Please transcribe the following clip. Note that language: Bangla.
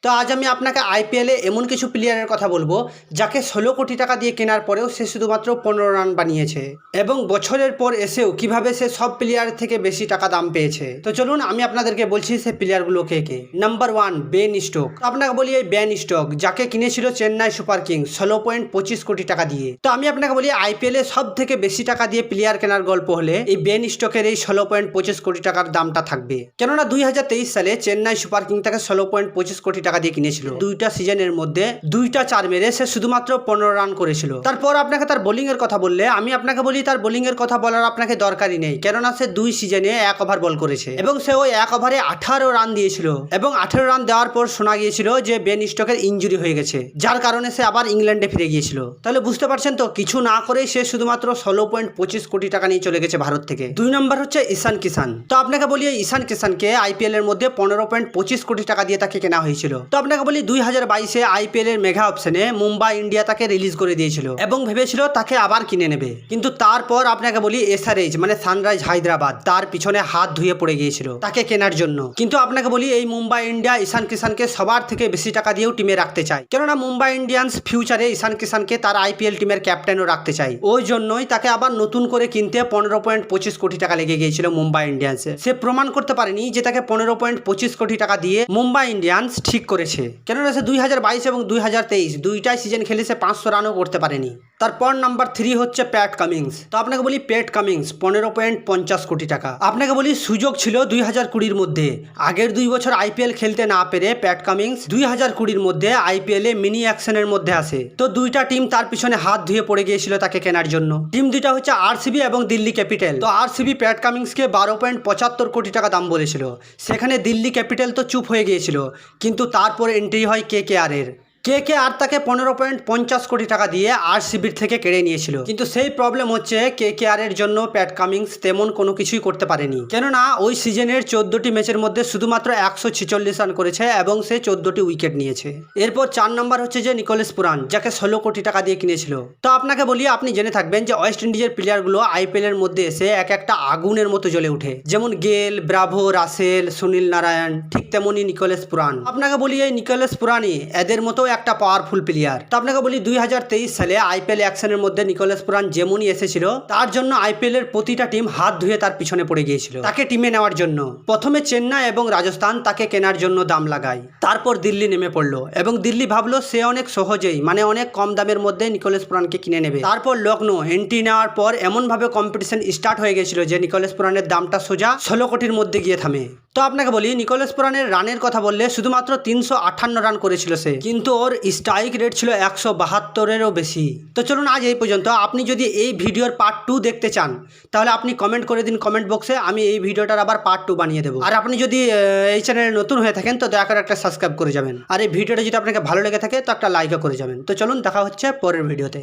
তো আজ আমি আপনাকে আইপিএলে এমন কিছু প্লেয়ারের কথা বলবো যাকে 16 কোটি টাকা দিয়ে কেনার পরেও সে শুধুমাত্র 15 রান বানিয়েছে এবং বছরের পর এসেও কিভাবে সে সব প্লেয়ার থেকে বেশি টাকা দাম পেয়েছে। তো চলুন আমি আপনাদেরকে বলছি সে প্লেয়ারগুলো কে কে। Number 1 Ben Stoke. আপনাকে বলি এই বেন স্টোক যাকে কিনেছিল চেন্নাই সুপার কিংস 16.25 কোটি টাকা দিয়ে। তো আমি আপনাকে বলি আইপিএলে সব থেকে বেশি টাকা দিয়ে প্লেয়ার কেনার গল্প হলে এই বেন স্টোকের এই 16.25 কোটি টাকার দামটা থাকবে। কেননা 2023 সালে চেন্নাই সুপার কিংস তাকে 16.25 কোটি টাকা দিয়ে কিনেছিল। দুইটা সিজনের মধ্যে দুইটা 4 মেরে সে শুধুমাত্র 15 রান করেছিল। তারপর আপনাকে তার বোলিং এর কথা বললে আমি আপনাকে বলি তার বোলিং এর কথা বলার আপনাকে দরকারই নেই, কেননা সে 2 সিজনে 1 ওভার বল করেছে এবং সে ওই 1 ওভারে 18 রান দিয়েছিল এবং 18 রান দেওয়ার পর শোনা গিয়েছিল যে বেন স্টোকের ইনজুরি হয়ে গেছে, যার কারণে সে আবার ইংল্যান্ডে ফিরে গিয়েছিল। তাহলে বুঝতে পারছেন তো, কিছু না করেই সে শুধুমাত্র 16.25 কোটি টাকা নিয়ে চলে গেছে ভারত থেকে। 2 নম্বর হচ্ছে ঈশান কিষান। তো আপনাকে বলি ঈশান কিষানকে আইপিএল এর মধ্যে 15.25 কোটি টাকা দিয়ে তাকে কেনা হয়েছিল। তো আপনাকে বলি 2022-এ আইপিএল এর মেগা অপশনে মুম্বাই ইন্ডিয়া তাকে রিলিজ করে দিয়েছিল এবং ভেবেছিল তাকে আবার কিনে নেবে, কিন্তু তারপর আপনাকে বলি এসআরএইচ মানে সানরাইজ হায়দ্রাবাদ তার পিছনে হাত ধুয়ে পড়ে গিয়েছিল তাকে কেনার জন্য। কিন্তু আপনাকে বলি এই মুম্বাই ইন্ডিয়া ঈশান কিষানকে সবার থেকে বেশি টাকা দিয়েও টিমে রাখতে চায়, কেননা মুম্বাই ইন্ডিয়ান্স ফিউচারে ঈশান কিষানকে তার আইপিএল টিমের ক্যাপ্টেনও রাখতে চায়। ওই জন্যই তাকে আবার নতুন করে কিনতে 15.25 কোটি টাকা লেগে গিয়েছিল মুম্বাই ইন্ডিয়ান্সে। সে প্রমাণ করতে পারেনি যে তাকে 15.25 কোটি টাকা দিয়ে মুম্বাই ইন্ডিয়ান্স ঠিক করেছে, কেননা সে 2022 এবং 2023 দুইটাই সিজন খেলে সে 500 রানও করতে পারেনি। তারপর নাম্বার 3 হচ্ছে প্যাট কামিংস। তো আপনাকে বলি প্যাট কামিংস 15.50 কোটি টাকা। আপনাকে বলি সুযোগ ছিল 2020-র মধ্যে, আগের 2 বছর আইপিএল খেলতে না পেরে প্যাট কামিংস 2020-র মধ্যে আইপিএলে মিনি অ্যাকশনের মধ্যে আসে। তো দুইটা টিম তার পিছনে হাত ধুয়ে পড়ে গিয়েছিল তাকে কেনার জন্য। টিম দুইটা হচ্ছে আরসিবি এবং দিল্লি ক্যাপিটাল। তো আরসিবি প্যাট কামিংসকে 12.75 কোটি টাকা দাম বলেছিল, সেখানে দিল্লি ক্যাপিটাল তো চুপ হয়ে গিয়েছিল, কিন্তু তারপর এন্ট্রি হয় কেকেআর এর। কেকেআর তাকে 15.50 কোটি টাকা দিয়ে আরসিবির থেকে কেড়ে নিয়েছিল, কিন্তু সেই প্রবলেম হচ্ছে কেকেআর এর জন্য প্যাট কামিংস তেমন কোনো কিছুই করতে পারেনি, কেননা ওই সিজনের 14টি ম্যাচের মধ্যে শুধুমাত্র 146 রান করেছে এবং সে 14টি উইকেট নিয়েছে। এরপর 4 নম্বর হচ্ছে যে নিকোলাস পুরান, যাকে 16 কোটি টাকা দিয়ে কিনেছিল। তো আপনাকে বলি আপনি জেনে থাকবেন যে ওয়েস্ট ইন্ডিজের প্লেয়ারগুলো আইপিএল এর মধ্যে এসে এক একটা আগুনের মতো জ্বলে উঠে, যেমন গেল, ব্রাভো, রাসেল, সুনীল নারায়ণ, ঠিক তেমনই নিকোলাস পুরান। আপনাকে বলি এই নিকোলাস পুরানই এদের মতো একটা পাওয়ারফুল প্লেয়ার। তো আপনাকে বলি 2023 সালে আইপিএল অ্যাকশনের মধ্যে নিকোলাস পুরান যেমনই এসেছিল তার জন্য আইপিএল এর প্রতিটা টিম হাত ধুয়ে তার পিছনে পড়ে গিয়েছিল তাকে টিমে নেওয়ার জন্য। প্রথমে চেন্নাই এবং রাজস্থান তাকে কেনার জন্য দাম লাগায়, তারপর দিল্লি নেমে পড়লো এবং দিল্লি ভাবলো সে অনেক সহজেই মানে অনেক কম দামের মধ্যে নিকোলাস পুরানকে কিনে নেবে। তারপর লখনৌ এন্ট্রি নেওয়ার পর এমনভাবে কম্পিটিশন স্টার্ট হয়ে গেছিল যে নিকোলাস পুরানের দামটা সোজা 16 কোটির মধ্যে গিয়ে থামে। তো আপনাকে বলি নিকোলাস পুরানের রানের কথা বললে শুধুমাত্র 358 রান করেছিল সে, কিন্তু ওর স্ট্রাইক রেট ছিল 172-এরও বেশি। তো চলুন আজ এই পর্যন্ত। আপনি যদি এই ভিডিওর পার্ট 2 দেখতে চান তাহলে আপনি কমেন্ট করে দিন কমেন্ট বক্সে, আমি এই ভিডিওটার আবার পার্ট 2 বানিয়ে দেবো। আর আপনি যদি এই চ্যানেলে নতুন হয়ে থাকেন তো দয়া করে একটা সাবস্ক্রাইব করে যাবেন, আর এই ভিডিওটা যদি আপনাকে ভালো লেগে থাকে তো একটা লাইকও করে যাবেন। তো চলুন দেখা হচ্ছে পরের ভিডিওতে।